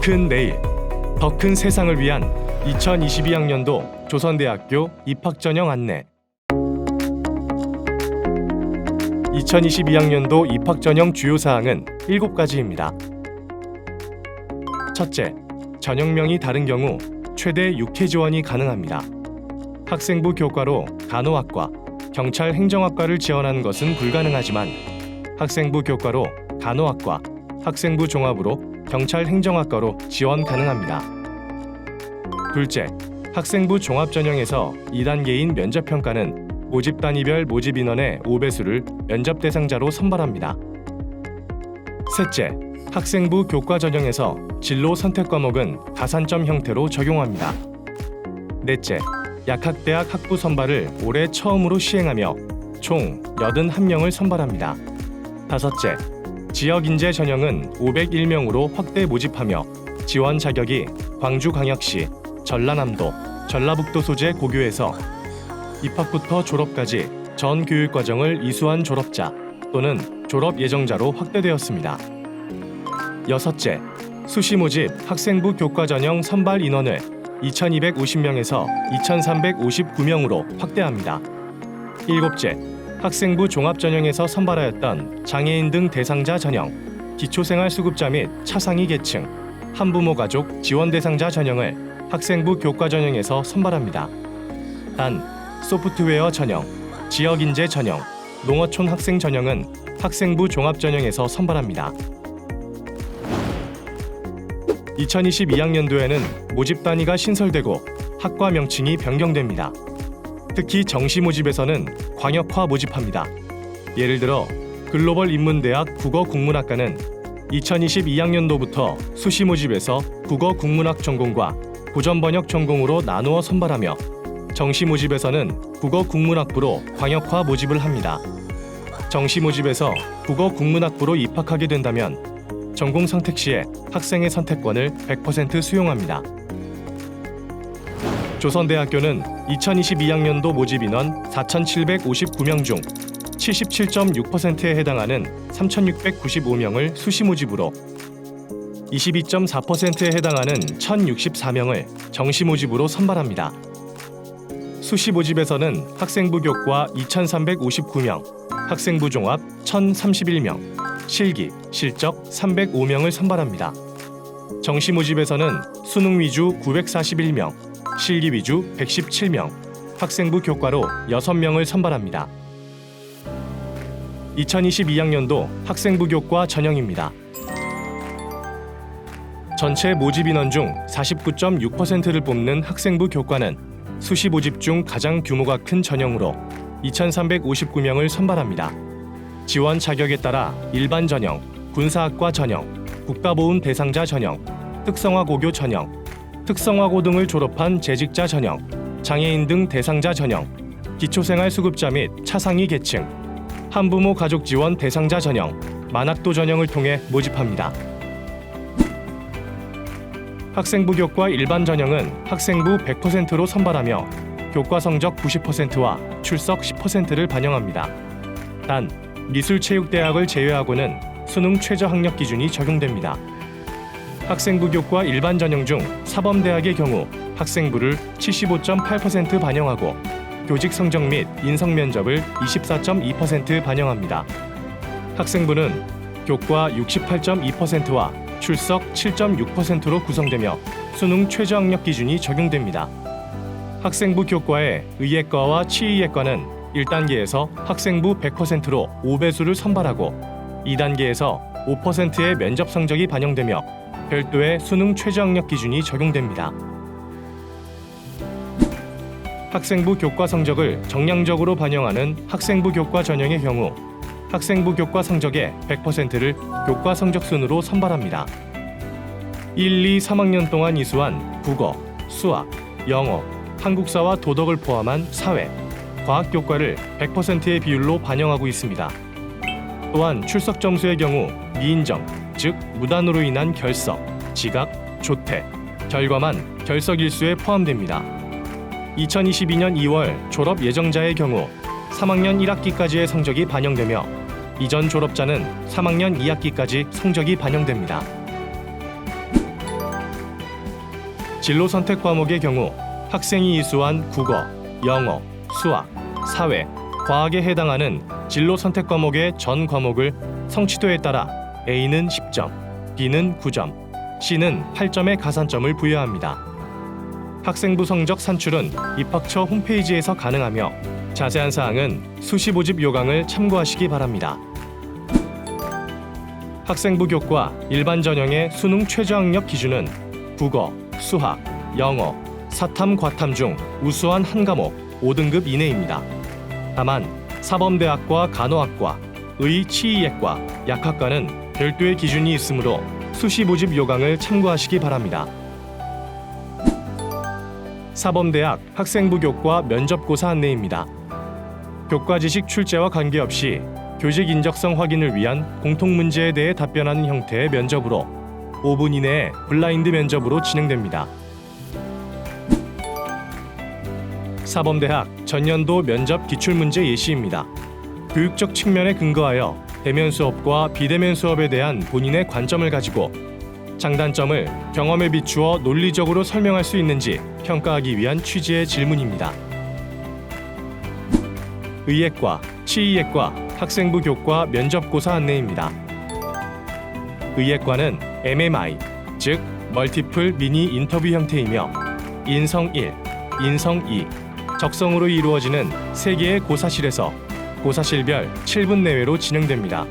큰 내일, 더 큰 세상을 위한 2022학년도 조선대학교 입학전형 안내. 2022학년도 입학전형 주요 사항은 7가지입니다. 첫째, 전형명이 다른 경우 최대 6회 지원이 가능합니다. 학생부 교과로 간호학과, 경찰 행정학과를 지원하는 것은 불가능하지만 학생부 교과로 간호학과, 학생부 종합으로 경찰 행정학과로 지원 가능합니다. 둘째, 학생부 종합 전형에서 2단계인 면접평가는 모집 단위별 모집 인원의 5배수를 면접 대상자로 선발합니다. 셋째, 학생부 교과 전형에서 진로 선택 과목은 가산점 형태로 적용합니다. 넷째, 약학대학 학부 선발을 올해 처음으로 시행하며 총 81명을 선발합니다. 다섯째, 지역인재 전형은 501명으로 확대 모집하며 지원 자격이 광주광역시, 전라남도, 전라북도 소재 고교에서 입학부터 졸업까지 전 교육과정을 이수한 졸업자 또는 졸업 예정자로 확대되었습니다. 여섯째, 수시 모집 학생부 교과 전형 선발 인원을 2,250명에서 2,359명으로 확대합니다. 일곱째, 학생부 종합 전형에서 선발하였던 장애인 등 대상자 전형, 기초생활수급자 및 차상위 계층, 한부모 가족 지원 대상자 전형을 학생부 교과 전형에서 선발합니다. 단, 소프트웨어 전형, 지역인재 전형, 농어촌 학생 전형은 학생부 종합 전형에서 선발합니다. 2022학년도에는 모집 단위가 신설되고 학과 명칭이 변경됩니다. 특히 정시 모집에서는 광역화 모집합니다. 예를 들어 글로벌 인문대학 국어국문학과는 2022학년도부터 수시 모집에서 국어국문학 전공과 고전번역 전공으로 나누어 선발하며 정시 모집에서는 국어국문학부로 광역화 모집을 합니다. 정시 모집에서 국어국문학부로 입학하게 된다면 전공 선택 시에 학생의 선택권을 100% 수용합니다. 조선대학교는 2022학년도 모집 인원 4,759명 중 77.6%에 해당하는 3,695명을 수시 모집으로 22.4%에 해당하는 1,064명을 정시 모집으로 선발합니다. 수시 모집에서는 학생부 교과 2,359명, 학생부 종합 1,031명, 실기, 실적 305명을 선발합니다. 정시 모집에서는 수능 위주 941명, 실기 위주 117명, 학생부 교과로 6명을 선발합니다. 2022학년도 학생부 교과 전형입니다. 전체 모집 인원 중 49.6%를 뽑는 학생부 교과는 수시 모집 중 가장 규모가 큰 전형으로 2,359명을 선발합니다. 지원 자격에 따라 일반 전형, 군사학과 전형, 국가보훈 대상자 전형, 특성화 고교 전형, 특성화고 등을 졸업한 재직자 전형, 장애인 등 대상자 전형, 기초생활수급자 및 차상위 계층, 한부모 가족 지원 대상자 전형, 만학도 전형을 통해 모집합니다. 학생부 교과 일반 전형은 학생부 100%로 선발하며 교과 성적 90%와 출석 10%를 반영합니다. 단, 미술체육대학을 제외하고는 수능 최저 학력 기준이 적용됩니다. 학생부 교과 일반 전형 중 사범대학의 경우 학생부를 75.8% 반영하고 교직 성적 및 인성 면접을 24.2% 반영합니다. 학생부는 교과 68.2%와 출석 7.6%로 구성되며 수능 최저 학력 기준이 적용됩니다. 학생부 교과의 의예과와 치의예과는 1단계에서 학생부 100%로 5배수를 선발하고 2단계에서 5%의 면접 성적이 반영되며 별도의 수능 최저 학력 기준이 적용됩니다. 학생부 교과 성적을 정량적으로 반영하는 학생부 교과 전형의 경우 학생부 교과 성적의 100%를 교과 성적 순으로 선발합니다. 1, 2, 3학년 동안 이수한 국어, 수학, 영어, 한국사와 도덕을 포함한 사회, 과학 교과를 100%의 비율로 반영하고 있습니다. 또한 출석 점수의 경우 미인정, 즉 무단으로 인한 결석, 지각, 조퇴, 결과만 결석 일수에 포함됩니다. 2022년 2월 졸업 예정자의 경우 3학년 1학기까지의 성적이 반영되며 이전 졸업자는 3학년 2학기까지 성적이 반영됩니다. 진로 선택 과목의 경우 학생이 이수한 국어, 영어, 수학, 사회, 과학에 해당하는 진로 선택 과목의 전 과목을 성취도에 따라 A는 10점, B는 9점, C는 8점의 가산점을 부여합니다. 학생부 성적 산출은 입학처 홈페이지에서 가능하며 자세한 사항은 수시 모집 요강을 참고하시기 바랍니다. 학생부 교과 일반 전형의 수능 최저학력 기준은 국어, 수학, 영어, 사탐, 과탐 중 우수한 한 과목 5등급 이내입니다. 다만 사범대학과 간호학과, 의, 치의학과, 약학과는 별도의 기준이 있으므로 수시 모집 요강을 참고하시기 바랍니다. 사범대학 학생부 교과 면접고사 안내입니다. 교과 지식 출제와 관계없이 교직 인적성 확인을 위한 공통 문제에 대해 답변하는 형태의 면접으로 5분 이내에 블라인드 면접으로 진행됩니다. 사범대학 전년도 면접 기출문제 예시입니다. 교육적 측면에 근거하여 대면 수업과 비대면 수업에 대한 본인의 관점을 가지고 장단점을 경험에 비추어 논리적으로 설명할 수 있는지 평가하기 위한 취지의 질문입니다. 의예과, 치의예과 학생부 교과 면접고사 안내입니다. 의예과는 MMI, 즉 멀티플 미니 인터뷰 형태이며 인성 1, 인성 2, 적성으로 이루어지는 3개의 고사실에서 고사실별 7분 내외로 진행됩니다.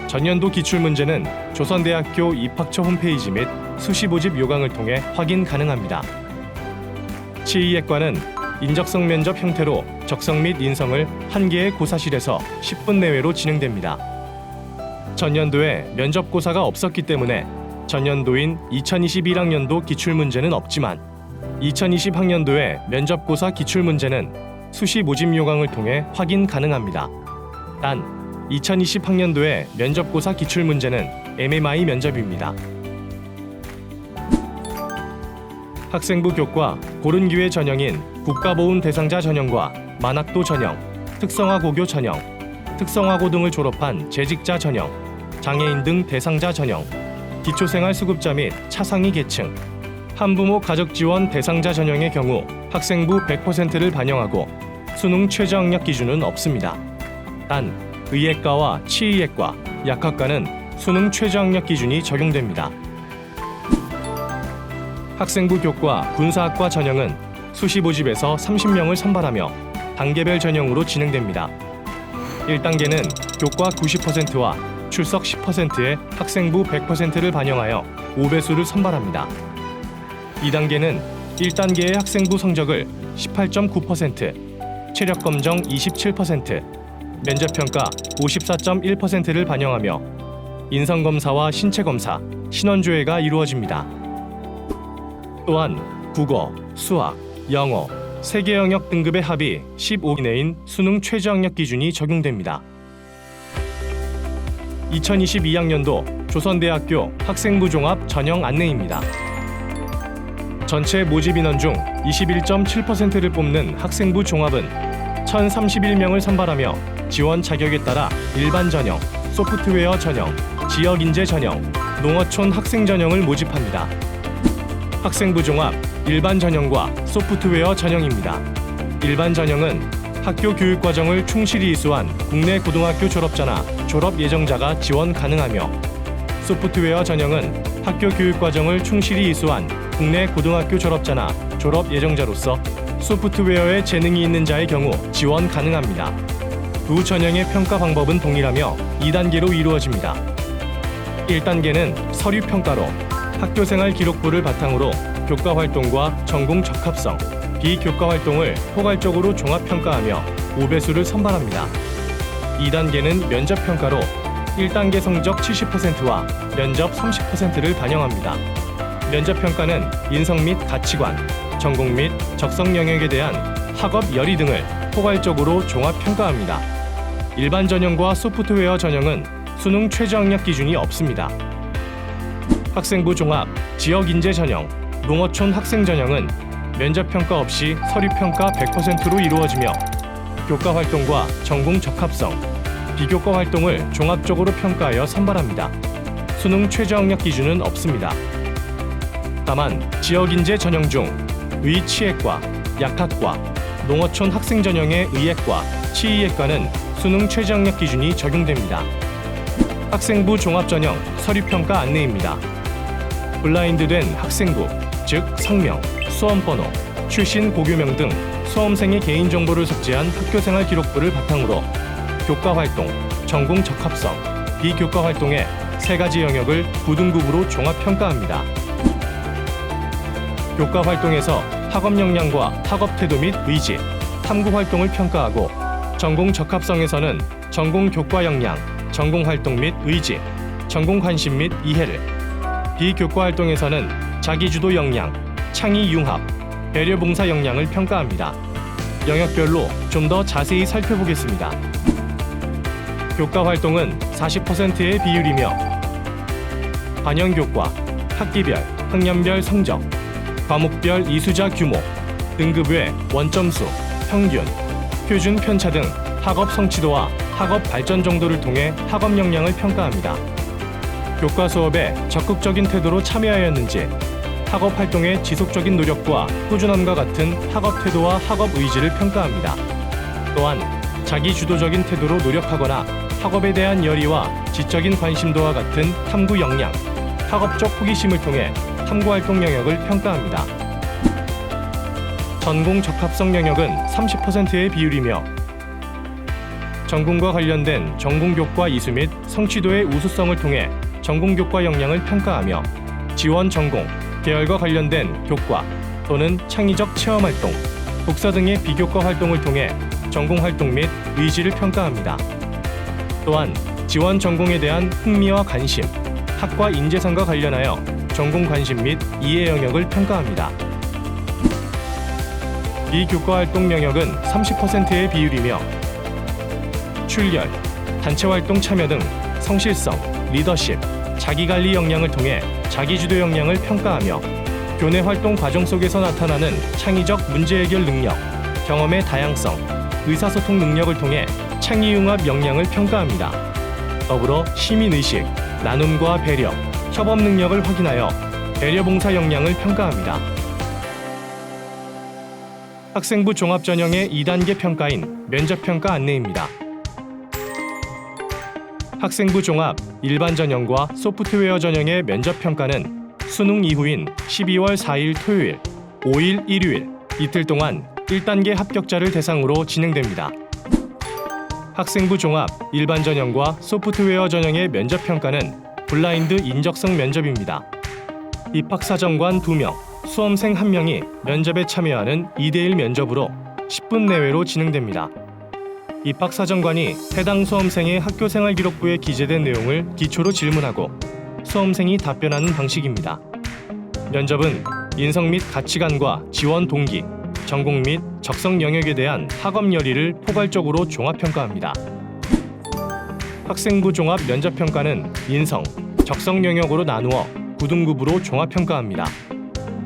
전년도 기출문제는 조선대학교 입학처 홈페이지 및 수시 모집 요강을 통해 확인 가능합니다. 치의예과는 인적성 면접 형태로 적성 및 인성을 1개의 고사실에서 10분 내외로 진행됩니다. 전년도에 면접고사가 없었기 때문에 전년도인 2021학년도 기출문제는 없지만 2020학년도에 면접고사 기출문제는 수시 모집 요강을 통해 확인 가능합니다. 단 2020학년도에 면접고사 기출문제는 MMI 면접입니다. 학생부 교과 고른 기회 전형인 국가보훈 대상자 전형과 만학도 전형, 특성화 고교 전형, 특성화 고등을 졸업한 재직자 전형, 장애인 등 대상자 전형, 기초생활수급자 및 차상위 계층, 한부모 가족지원 대상자 전형의 경우 학생부 100%를 반영하고 수능 최저학력 기준은 없습니다. 단 의예과와 치의예과, 약학과는 수능 최저학력 기준이 적용됩니다. 학생부 교과 군사학과 전형은 수시 모집에서 30명을 선발하며 단계별 전형으로 진행됩니다. 1단계는 교과 90%와 출석 10%의 학생부 100%를 반영하여 5배수를 선발합니다. 2단계는 1단계의 학생부 성적을 18.9%, 체력검정 27%, 면접평가 54.1%를 반영하며 인성검사와 신체검사, 신원조회가 이루어집니다. 또한 국어, 수학, 영어, 세계 영역 등급의 합이 15 이내인 수능 최저학력 기준이 적용됩니다. 2022학년도 조선대학교 학생부 종합 전형 안내입니다. 전체 모집 인원 중 21.7%를 뽑는 학생부 종합은 1,031명을 선발하며 지원 자격에 따라 일반 전형, 소프트웨어 전형, 지역 인재 전형, 농어촌 학생 전형을 모집합니다. 학생부 종합 일반 전형과 소프트웨어 전형입니다. 일반 전형은 학교 교육 과정을 충실히 이수한 국내 고등학교 졸업자나 졸업 예정자가 지원 가능하며, 소프트웨어 전형은 학교 교육 과정을 충실히 이수한 국내 고등학교 졸업자나 졸업 예정자로서 소프트웨어에 재능이 있는 자의 경우 지원 가능합니다. 두 전형의 평가 방법은 동일하며 2단계로 이루어집니다. 1단계는 서류 평가로 학교생활 기록부를 바탕으로 교과 활동과 전공 적합성, 비교과 활동을 포괄적으로 종합평가하며 5배수를 선발합니다. 2단계는 면접평가로 1단계 성적 70%와 면접 30%를 반영합니다. 면접평가는 인성 및 가치관, 전공 및 적성 영역에 대한 학업 열의 등을 포괄적으로 종합평가합니다. 일반 전형과 소프트웨어 전형은 수능 최저학력 기준이 없습니다. 학생부 종합, 지역 인재 전형, 농어촌 학생 전형은 면접평가 없이 서류평가 100%로 이루어지며 교과 활동과 전공 적합성, 비교과 활동을 종합적으로 평가하여 선발합니다. 수능 최저학력 기준은 없습니다. 다만 지역인재 전형 중 의치액과 약학과, 농어촌 학생 전형의 의예과, 치의예과는 수능 최저학력 기준이 적용됩니다. 학생부 종합전형 서류평가 안내입니다. 블라인드된 학생부, 즉 성명, 수험번호, 출신 고교명 등 수험생의 개인정보를 섭취한 학교생활 기록부를 바탕으로 교과활동, 전공 적합성, 비교과활동의 세 가지 영역을 9등급으로 종합평가합니다. 교과활동에서 학업 역량과 학업 태도 및 의지, 탐구 활동을 평가하고 전공 적합성에서는 전공 교과 역량, 전공 활동 및 의지, 전공 관심 및 이해를, 비교과 활동에서는 자기주도 역량, 창의 융합, 배려 봉사 역량을 평가합니다. 영역별로 좀 더 자세히 살펴보겠습니다. 교과 활동은 40%의 비율이며 반영교과, 학기별, 학년별 성적, 과목별 이수자 규모, 등급외 원점수, 평균, 표준 편차 등 학업 성취도와 학업 발전 정도를 통해 학업 역량을 평가합니다. 교과 수업에 적극적인 태도로 참여하였는지, 학업 활동의 지속적인 노력과 꾸준함과 같은 학업 태도와 학업 의지를 평가합니다. 또한 자기 주도적인 태도로 노력하거나 학업에 대한 열의와 지적인 관심도와 같은 탐구 역량, 학업적 호기심을 통해 탐구 활동 영역을 평가합니다. 전공 적합성 영역은 30%의 비율이며 전공과 관련된 전공교과 이수 및 성취도의 우수성을 통해 전공교과 역량을 평가하며 지원 전공, 계열과 관련된 교과 또는 창의적 체험활동, 독서 등의 비교과 활동을 통해 전공활동 및 의지를 평가합니다. 또한 지원 전공에 대한 흥미와 관심, 학과 인재상과 관련하여 전공 관심 및 이해 영역을 평가합니다. 비교과 활동 영역은 30%의 비율이며 출결, 단체활동 참여 등 성실성, 리더십, 자기관리 역량을 통해 자기주도 역량을 평가하며 교내 활동 과정 속에서 나타나는 창의적 문제 해결 능력, 경험의 다양성, 의사소통 능력을 통해 창의융합 역량을 평가합니다. 더불어 시민의식, 나눔과 배려, 협업 능력을 확인하여 배려봉사 역량을 평가합니다. 학생부 종합전형의 2단계 평가인 면접평가 안내입니다. 학생부 종합 일반 전형과 소프트웨어 전형의 면접평가는 수능 이후인 12월 4일 토요일, 5일 일요일 이틀 동안 1단계 합격자를 대상으로 진행됩니다. 학생부 종합 일반 전형과 소프트웨어 전형의 면접평가는 블라인드 인적성 면접입니다. 입학사정관 2명, 수험생 1명이 면접에 참여하는 2대1 면접으로 10분 내외로 진행됩니다. 입학사정관이 해당 수험생의 학교생활 기록부에 기재된 내용을 기초로 질문하고 수험생이 답변하는 방식입니다. 면접은 인성 및 가치관과 지원 동기, 전공 및 적성 영역에 대한 학업 열의를 포괄적으로 종합평가합니다. 학생부 종합 면접평가는 인성, 적성 영역으로 나누어 9등급으로 종합평가합니다.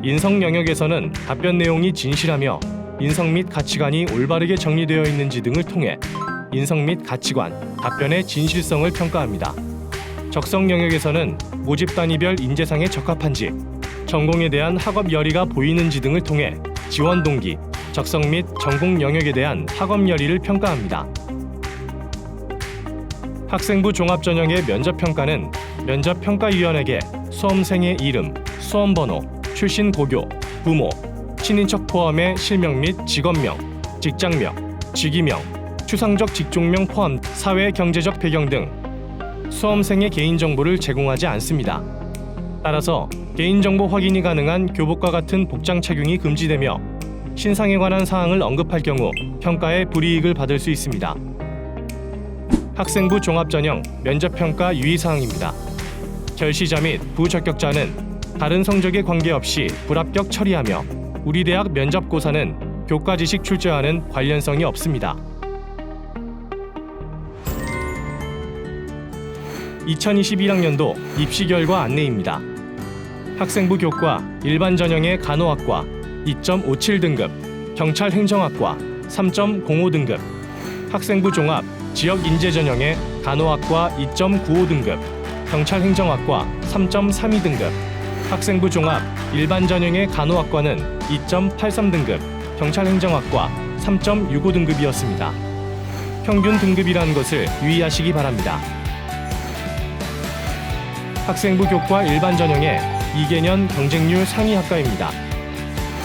인성 영역에서는 답변 내용이 진실하며 인성 및 가치관이 올바르게 정리되어 있는지 등을 통해 인성 및 가치관, 답변의 진실성을 평가합니다. 적성 영역에서는 모집 단위별 인재상에 적합한지, 전공에 대한 학업 열의가 보이는지 등을 통해 지원 동기, 적성 및 전공 영역에 대한 학업 열의를 평가합니다. 학생부 종합전형의 면접평가는 면접평가위원에게 수험생의 이름, 수험번호, 출신 고교, 부모, 친인척 포함의 실명 및 직업명, 직장명, 직위명, 추상적 직종명 포함 사회 경제적 배경 등 수험생의 개인정보를 제공하지 않습니다. 따라서 개인정보 확인이 가능한 교복과 같은 복장 착용이 금지되며 신상에 관한 사항을 언급할 경우 평가에 불이익을 받을 수 있습니다. 학생부 종합전형 면접평가 유의사항입니다. 결시자 및 부적격자는 다른 성적에 관계없이 불합격 처리하며 우리 대학 면접고사는 교과 지식 출제와는 관련성이 없습니다. 2021학년도 입시 결과 안내입니다. 학생부 교과 일반 전형의 간호학과 2.57등급, 경찰 행정학과 3.05등급, 학생부 종합 지역 인재 전형의 간호학과 2.95등급, 경찰 행정학과 3.32등급, 학생부 종합 일반 전형의 간호학과는 2.83등급, 경찰행정학과 3.65등급이었습니다. 평균 등급이라는 것을 유의하시기 바랍니다. 학생부 교과 일반 전형의 2개년 경쟁률 상위 학과입니다.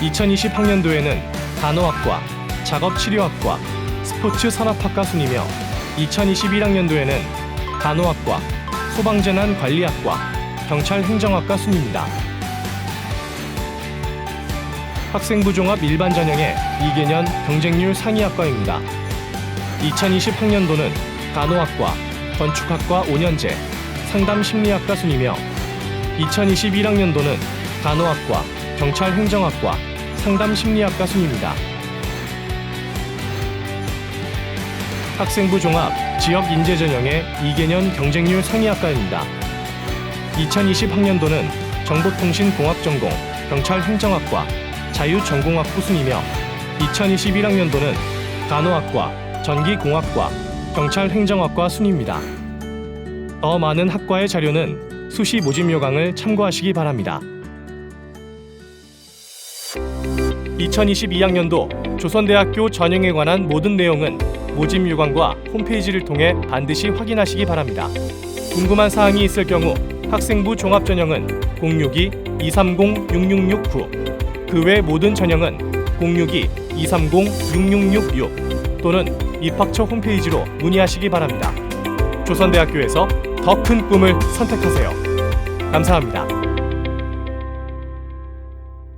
2020 학년도에는 간호학과, 작업치료학과, 스포츠산업학과 순이며 2021학년도에는 간호학과, 소방재난관리학과, 경찰행정학과 순입니다. 학생부 종합 일반 전형의 2개년 경쟁률 상위 학과입니다. 2020 학년도는 간호학과, 건축학과 5년제, 상담심리학과 순이며 2021학년도는 간호학과, 경찰행정학과, 상담심리학과 순입니다. 학생부 종합 지역인재 전형의 2개년 경쟁률 상위 학과입니다. 2020 학년도는 정보통신공학전공, 경찰행정학과, 자유전공학부 순이며 2021학년도는 간호학과, 전기공학과, 경찰행정학과 순입니다. 더 많은 학과의 자료는 수시 모집 요강을 참고하시기 바랍니다. 2022학년도 조선대학교 전형에 관한 모든 내용은 모집 요강과 홈페이지를 통해 반드시 확인하시기 바랍니다. 궁금한 사항이 있을 경우 학생부 종합 전형은 062-230-6669, 그 외 모든 전형은 062-230-6666 또는 입학처 홈페이지로 문의하시기 바랍니다. 조선대학교에서 더 큰 꿈을 선택하세요. 감사합니다.